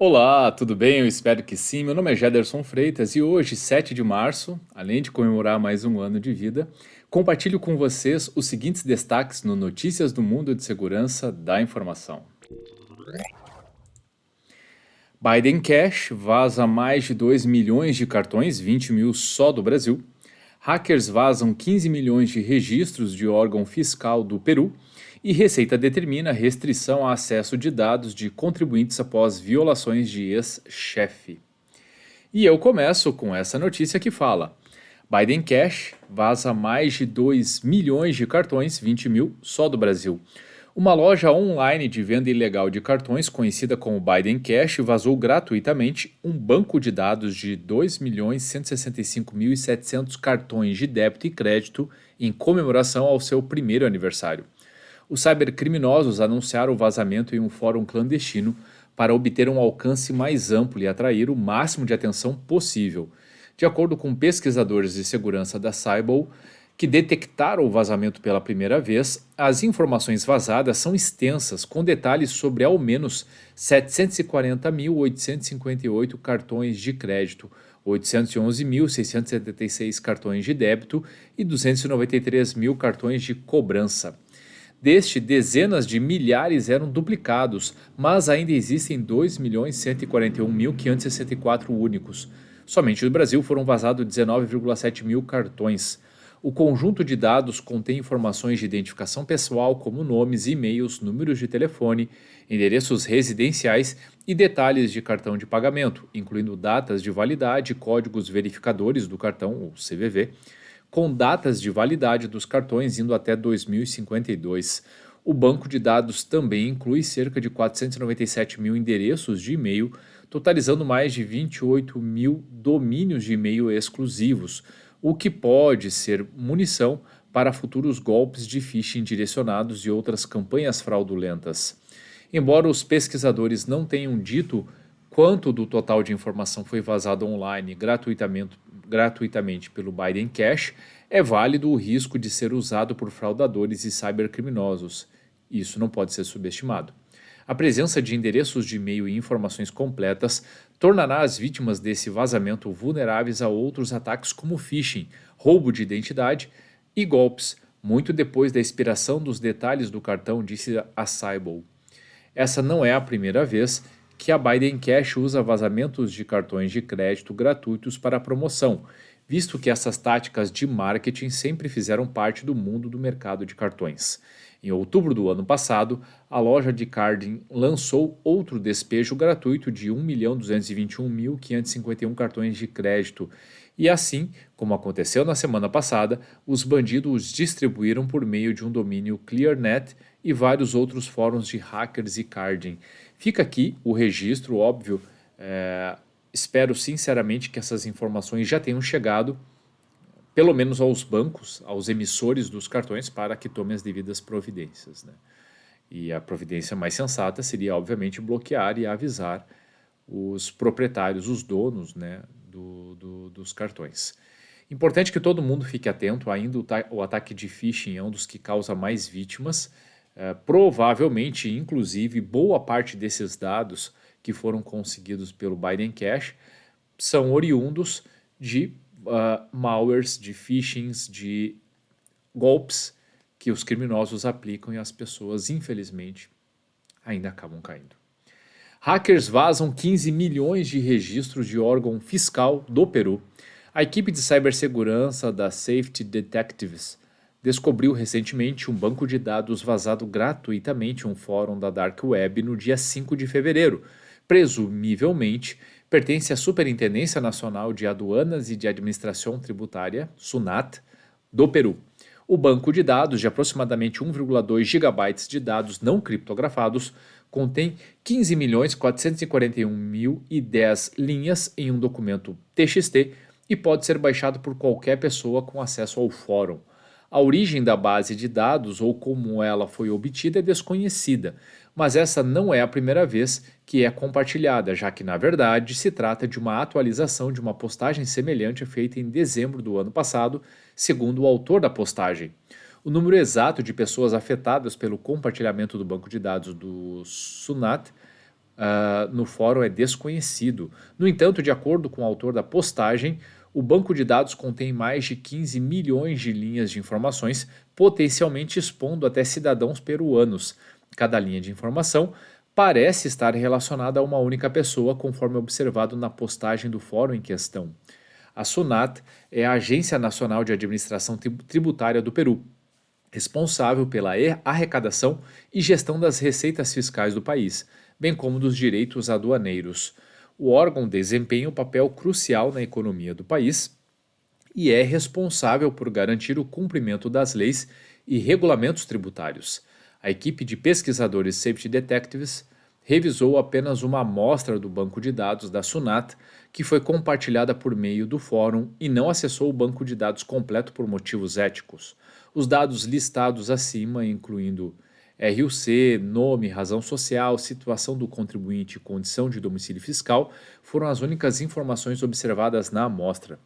Olá, tudo bem? Eu espero que sim. Meu nome é Jederson Freitas e hoje, 7 de março, além de comemorar mais um ano de vida, compartilho com vocês os seguintes destaques no Notícias do Mundo de Segurança da Informação. Biden Cash vaza mais de 2 milhões de cartões, 20 mil só do Brasil. Hackers vazam 15 milhões de registros de órgão fiscal do Peru. E Receita determina restrição a acesso de dados de contribuintes após violações de ex-chefe. E eu começo com essa notícia que fala: Biden Cash vaza mais de 2 milhões de cartões, 20 mil só do Brasil. Uma loja online de venda ilegal de cartões, conhecida como Biden Cash, vazou gratuitamente um banco de dados de 2.165.700 cartões de débito e crédito em comemoração ao seu primeiro aniversário. Os cybercriminosos anunciaram o vazamento em um fórum clandestino para obter um alcance mais amplo e atrair o máximo de atenção possível. De acordo com pesquisadores de segurança da Cybol, que detectaram o vazamento pela primeira vez, as informações vazadas são extensas, com detalhes sobre ao menos 740.858 cartões de crédito, 811.676 cartões de débito e 293 mil cartões de cobrança. Deste, dezenas de milhares eram duplicados, mas ainda existem 2.141.564 únicos. Somente no Brasil foram vazados 19,7 mil cartões. O conjunto de dados contém informações de identificação pessoal, como nomes, e-mails, números de telefone, endereços residenciais e detalhes de cartão de pagamento, incluindo datas de validade e códigos verificadores do cartão, ou CVV, com datas de validade dos cartões indo até 2052. O banco de dados também inclui cerca de 497 mil endereços de e-mail, totalizando mais de 28 mil domínios de e-mail exclusivos, o que pode ser munição para futuros golpes de phishing direcionados e outras campanhas fraudulentas. Embora os pesquisadores não tenham dito quanto do total de informação foi vazado online gratuitamente pelo Biden Cash, é válido o risco de ser usado por fraudadores e cybercriminosos. Isso não pode ser subestimado. A presença de endereços de e-mail e informações completas tornará as vítimas desse vazamento vulneráveis a outros ataques como phishing, roubo de identidade e golpes, muito depois da expiração dos detalhes do cartão, disse a Cybol. Essa não é a primeira vez que a Biden Cash usa vazamentos de cartões de crédito gratuitos para promoção, visto que essas táticas de marketing sempre fizeram parte do mundo do mercado de cartões. Em outubro do ano passado, a loja de Cardin lançou outro despejo gratuito de 1.221.551 cartões de crédito. E assim, como aconteceu na semana passada, os bandidos os distribuíram por meio de um domínio ClearNet e vários outros fóruns de hackers e carding. Fica aqui o registro, óbvio. Espero sinceramente que essas informações já tenham chegado, pelo menos aos bancos, aos emissores dos cartões, para que tomem as devidas providências, né? E a providência mais sensata seria, obviamente, bloquear e avisar os proprietários, os donos, né, dos cartões. Importante que todo mundo fique atento, ainda o ataque de phishing é um dos que causa mais vítimas. Provavelmente, inclusive, boa parte desses dados que foram conseguidos pelo Biden Cash são oriundos de malwares, de phishings, de golpes que os criminosos aplicam e as pessoas, infelizmente, ainda acabam caindo. Hackers vazam 15 milhões de registros de órgão fiscal do Peru. A equipe de cibersegurança da Safety Detectives descobriu recentemente um banco de dados vazado gratuitamente em um fórum da Dark Web no dia 5 de fevereiro. Presumivelmente, pertence à Superintendência Nacional de Aduanas e de Administração Tributária, SUNAT, do Peru. O banco de dados, de aproximadamente 1,2 gigabytes de dados não criptografados, contém 15.441.010 linhas em um documento TXT e pode ser baixado por qualquer pessoa com acesso ao fórum. A origem da base de dados ou como ela foi obtida é desconhecida, mas essa não é a primeira vez que é compartilhada, já que, na verdade, se trata de uma atualização de uma postagem semelhante feita em dezembro do ano passado, segundo o autor da postagem. O número exato de pessoas afetadas pelo compartilhamento do banco de dados do Sunat no fórum é desconhecido. No entanto, de acordo com o autor da postagem, o banco de dados contém mais de 15 milhões de linhas de informações, potencialmente expondo até cidadãos peruanos. Cada linha de informação parece estar relacionada a uma única pessoa, conforme observado na postagem do fórum em questão. A SUNAT é a Agência Nacional de Administração Tributária do Peru, responsável pela arrecadação e gestão das receitas fiscais do país, bem como dos direitos aduaneiros. O órgão desempenha um papel crucial na economia do país e é responsável por garantir o cumprimento das leis e regulamentos tributários. A equipe de pesquisadores Safety Detectives revisou apenas uma amostra do banco de dados da SUNAT, que foi compartilhada por meio do fórum, e não acessou o banco de dados completo por motivos éticos. Os dados listados acima, incluindo RUC, nome, razão social, situação do contribuinte e condição de domicílio fiscal, foram as únicas informações observadas na amostra.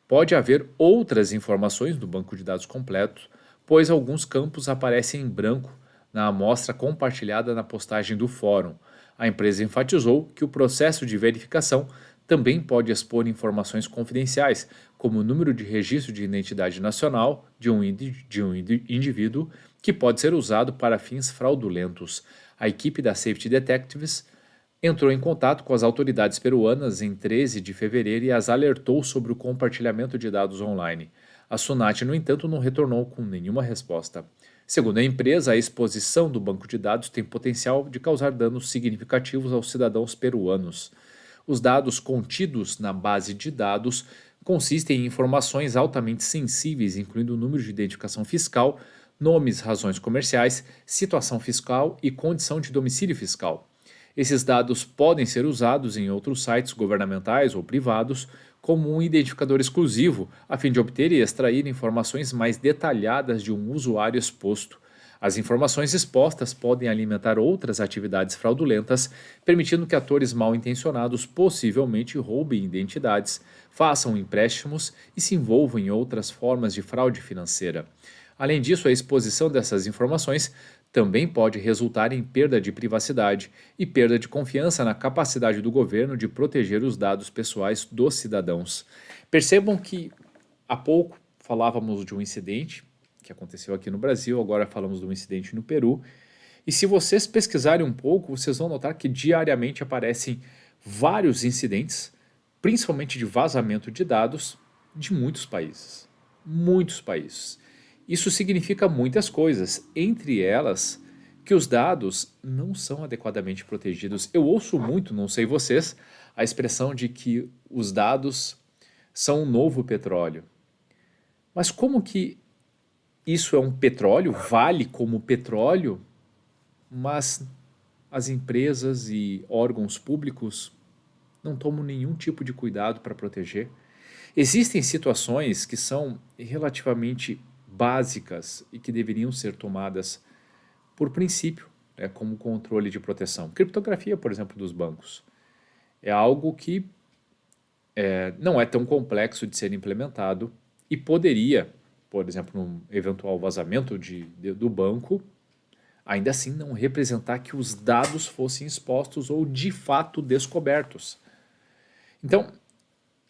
Pode haver outras informações do banco de dados completo, pois alguns campos aparecem em branco na amostra compartilhada na postagem do fórum. A empresa enfatizou que o processo de verificação também pode expor informações confidenciais, como o número de registro de identidade nacional de um indivíduo, que pode ser usado para fins fraudulentos. A equipe da Safety Detectives entrou em contato com as autoridades peruanas em 13 de fevereiro e as alertou sobre o compartilhamento de dados online. A SUNAT, no entanto, não retornou com nenhuma resposta. Segundo a empresa, a exposição do banco de dados tem potencial de causar danos significativos aos cidadãos peruanos. Os dados contidos na base de dados consistem em informações altamente sensíveis, incluindo o número de identificação fiscal, nomes, razões comerciais, situação fiscal e condição de domicílio fiscal. Esses dados podem ser usados em outros sites governamentais ou privados como um identificador exclusivo, a fim de obter e extrair informações mais detalhadas de um usuário exposto. As informações expostas podem alimentar outras atividades fraudulentas, permitindo que atores mal intencionados possivelmente roubem identidades, façam empréstimos e se envolvam em outras formas de fraude financeira. Além disso, a exposição dessas informações também pode resultar em perda de privacidade e perda de confiança na capacidade do governo de proteger os dados pessoais dos cidadãos. Percebam que há pouco falávamos de um incidente que aconteceu aqui no Brasil, agora falamos de um incidente no Peru. E se vocês pesquisarem um pouco, vocês vão notar que diariamente aparecem vários incidentes, principalmente de vazamento de dados, de muitos países. Muitos países. Isso significa muitas coisas, entre elas que os dados não são adequadamente protegidos. Eu ouço muito, não sei vocês, a expressão de que os dados são um novo petróleo. Mas como que isso é um petróleo, vale como petróleo, mas as empresas e órgãos públicos não tomam nenhum tipo de cuidado para proteger? Existem situações que são relativamente básicas e que deveriam ser tomadas por princípio, como controle de proteção. Criptografia, por exemplo, dos bancos. É algo que não é tão complexo de ser implementado e poderia, por exemplo, num eventual vazamento do banco, ainda assim não representar que os dados fossem expostos ou de fato descobertos. Então,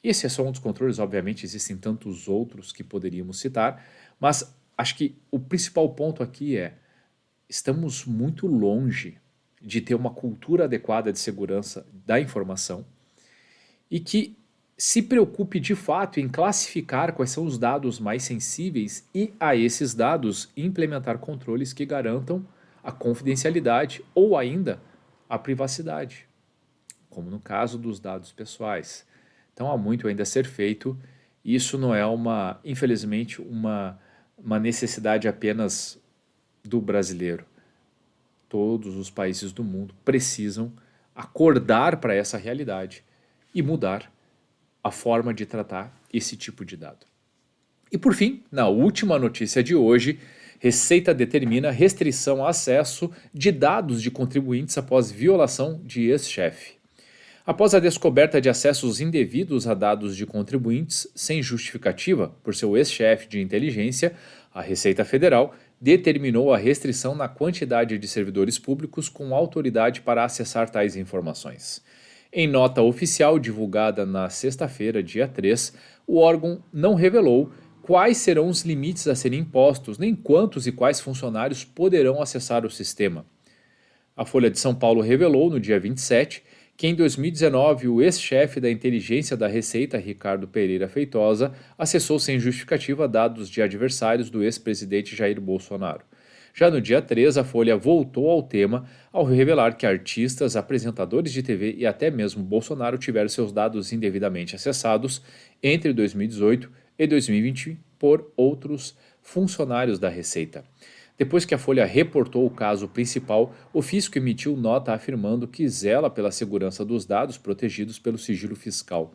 esse é só um dos controles, obviamente existem tantos outros que poderíamos citar, mas acho que o principal ponto aqui é: estamos muito longe de ter uma cultura adequada de segurança da informação e que se preocupe de fato em classificar quais são os dados mais sensíveis e, a esses dados, implementar controles que garantam a confidencialidade ou ainda a privacidade, como no caso dos dados pessoais. Então há muito ainda a ser feito. Isso não é infelizmente, uma necessidade apenas do brasileiro. Todos os países do mundo precisam acordar para essa realidade e mudar a forma de tratar esse tipo de dado. E por fim, na última notícia de hoje, Receita determina restrição ao acesso de dados de contribuintes após violação de ex-chefe. Após a descoberta de acessos indevidos a dados de contribuintes sem justificativa por seu ex-chefe de inteligência, a Receita Federal determinou a restrição na quantidade de servidores públicos com autoridade para acessar tais informações. Em nota oficial divulgada na sexta-feira, dia 3, o órgão não revelou quais serão os limites a serem impostos, nem quantos e quais funcionários poderão acessar o sistema. A Folha de São Paulo revelou, no dia 27, que em 2019 o ex-chefe da inteligência da Receita, Ricardo Pereira Feitosa, acessou sem justificativa dados de adversários do ex-presidente Jair Bolsonaro. Já no dia 3, a Folha voltou ao tema ao revelar que artistas, apresentadores de TV e até mesmo Bolsonaro tiveram seus dados indevidamente acessados entre 2018 e 2020 por outros funcionários da Receita. Depois que a Folha reportou o caso principal, o fisco emitiu nota afirmando que zela pela segurança dos dados protegidos pelo sigilo fiscal.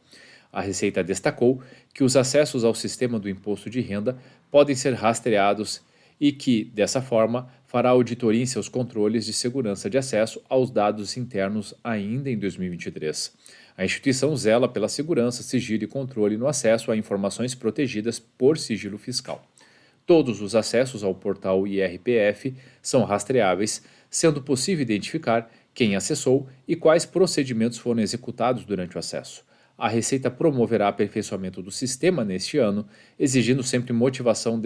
A Receita destacou que os acessos ao sistema do imposto de renda podem ser rastreados e que, dessa forma, fará auditoria em seus controles de segurança de acesso aos dados internos ainda em 2023. A instituição zela pela segurança, sigilo e controle no acesso a informações protegidas por sigilo fiscal. Todos os acessos ao portal IRPF são rastreáveis, sendo possível identificar quem acessou e quais procedimentos foram executados durante o acesso. A Receita promoverá aperfeiçoamento do sistema neste ano, exigindo sempre motivação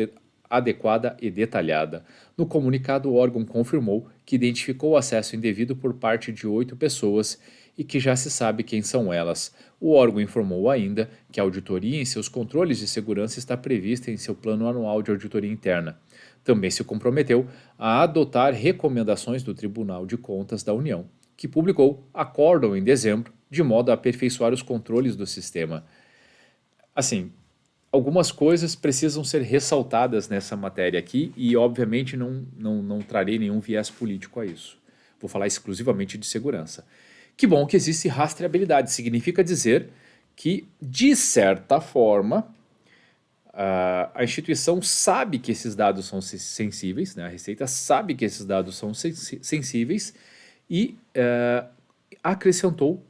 adequada e detalhada. No comunicado, o órgão confirmou que identificou o acesso indevido por parte de 8 pessoas e que já se sabe quem são elas. O órgão informou ainda que a auditoria em seus controles de segurança está prevista em seu plano anual de auditoria interna. Também se comprometeu a adotar recomendações do Tribunal de Contas da União, que publicou acórdão em dezembro, de modo a aperfeiçoar os controles do sistema. Assim, algumas coisas precisam ser ressaltadas nessa matéria aqui e, obviamente, não trarei nenhum viés político a isso. Vou falar exclusivamente de segurança. Que bom que existe rastreabilidade. Significa dizer que, de certa forma, a instituição sabe que esses dados são sensíveis, né? A Receita sabe que esses dados são sensíveis e acrescentou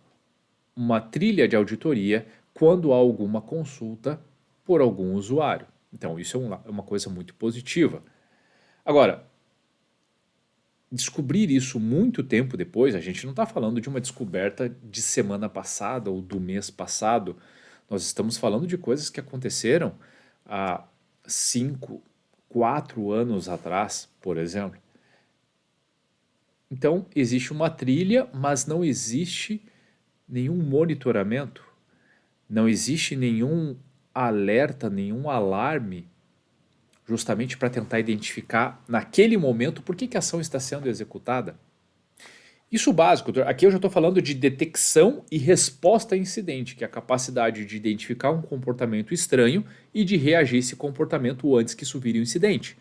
uma trilha de auditoria quando há alguma consulta por algum usuário. Então, isso é uma coisa muito positiva. Agora, descobrir isso muito tempo depois, a gente não está falando de uma descoberta de semana passada ou do mês passado, nós estamos falando de coisas que aconteceram há 5, 4 anos atrás, por exemplo. Então, existe uma trilha, mas não existe nenhum monitoramento, não existe nenhum alerta, nenhum alarme, justamente para tentar identificar naquele momento por que a ação está sendo executada. Isso básico, aqui eu já estou falando de detecção e resposta a incidente, que é a capacidade de identificar um comportamento estranho e de reagir a esse comportamento antes que isso vire um incidente.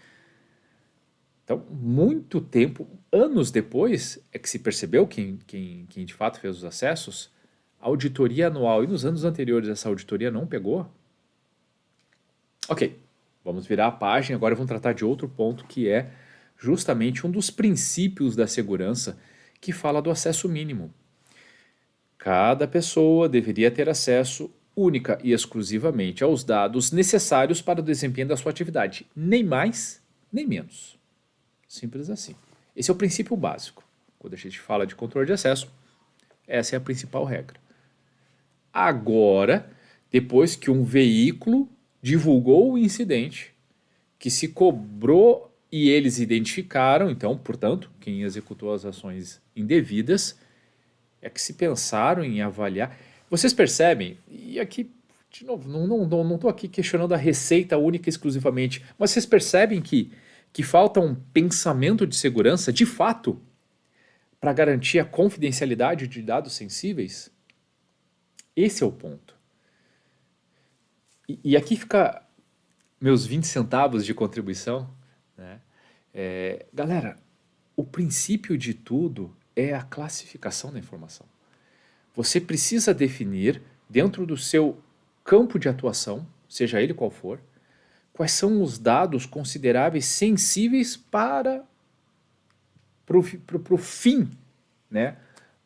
Então, muito tempo, anos depois, é que se percebeu quem de fato fez os acessos. A auditoria anual, e nos anos anteriores essa auditoria não pegou. Ok, vamos virar a página, agora vamos tratar de outro ponto que é justamente um dos princípios da segurança que fala do acesso mínimo. Cada pessoa deveria ter acesso única e exclusivamente aos dados necessários para o desempenho da sua atividade, nem mais, nem menos. Simples assim. Esse é o princípio básico. Quando a gente fala de controle de acesso, essa é a principal regra. Agora, depois que um veículo divulgou o incidente, que se cobrou e eles identificaram, então, portanto, quem executou as ações indevidas, é que se pensaram em avaliar. Vocês percebem, e aqui, de novo, não estou aqui questionando a receita única exclusivamente, mas vocês percebem que falta um pensamento de segurança, de fato, para garantir a confidencialidade de dados sensíveis? Esse é o ponto. E aqui fica meus 20 centavos de contribuição, né? Galera, o princípio de tudo é a classificação da informação. Você precisa definir, dentro do seu campo de atuação, seja ele qual for, quais são os dados consideráveis sensíveis para o fim, né,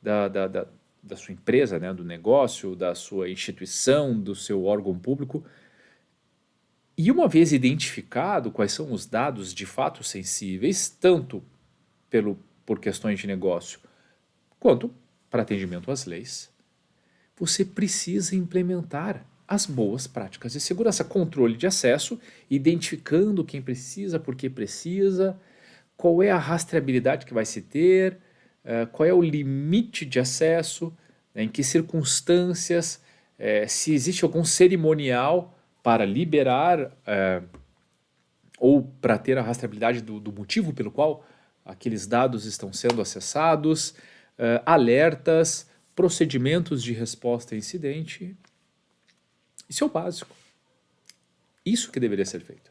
da sua empresa, né, do negócio, da sua instituição, do seu órgão público. E uma vez identificado quais são os dados de fato sensíveis, tanto por questões de negócio quanto para atendimento às leis, você precisa implementar as boas práticas de segurança, controle de acesso, identificando quem precisa, por que precisa, qual é a rastreabilidade que vai se ter, qual é o limite de acesso, né, em que circunstâncias, se existe algum cerimonial para liberar ou para ter a rastreabilidade do motivo pelo qual aqueles dados estão sendo acessados, alertas, procedimentos de resposta a incidente. Isso é o básico. Isso que deveria ser feito.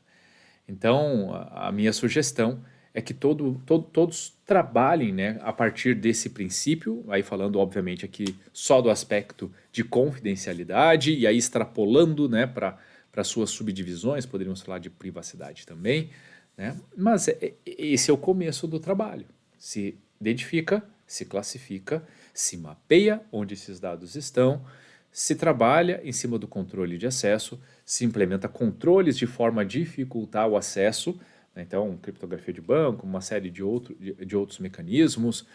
Então, a minha sugestão é que todos trabalhem, né, a partir desse princípio, aí falando obviamente aqui só do aspecto de confidencialidade, e aí extrapolando, né, para suas subdivisões, poderíamos falar de privacidade também, né, mas esse é o começo do trabalho. Se identifica, se classifica, se mapeia onde esses dados estão, se trabalha em cima do controle de acesso, se implementa controles de forma a dificultar o acesso, né? Então, criptografia de banco, uma série de outros mecanismos,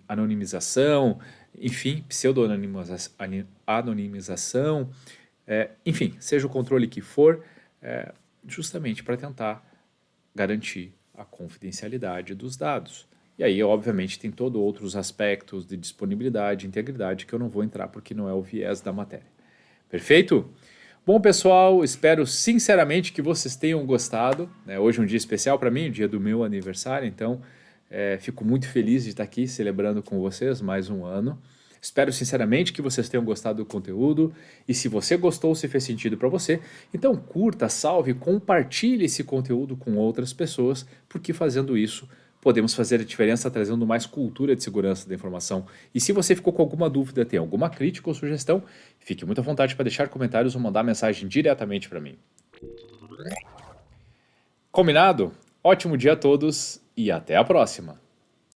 anonimização, enfim, pseudo-anonimização, enfim, seja o controle que for, justamente para tentar garantir a confidencialidade dos dados. E aí, obviamente, tem todos outros aspectos de disponibilidade e integridade que eu não vou entrar porque não é o viés da matéria. Perfeito? Bom, pessoal, espero sinceramente que vocês tenham gostado, né? Hoje é um dia especial para mim, o dia do meu aniversário, então fico muito feliz de estar aqui celebrando com vocês mais um ano. Espero sinceramente que vocês tenham gostado do conteúdo e se você gostou, se fez sentido para você, então curta, salve, compartilhe esse conteúdo com outras pessoas, porque fazendo isso podemos fazer a diferença trazendo mais cultura de segurança da informação. E se você ficou com alguma dúvida, tem alguma crítica ou sugestão, fique muito à vontade para deixar comentários ou mandar mensagem diretamente para mim. Combinado? Ótimo dia a todos e até a próxima!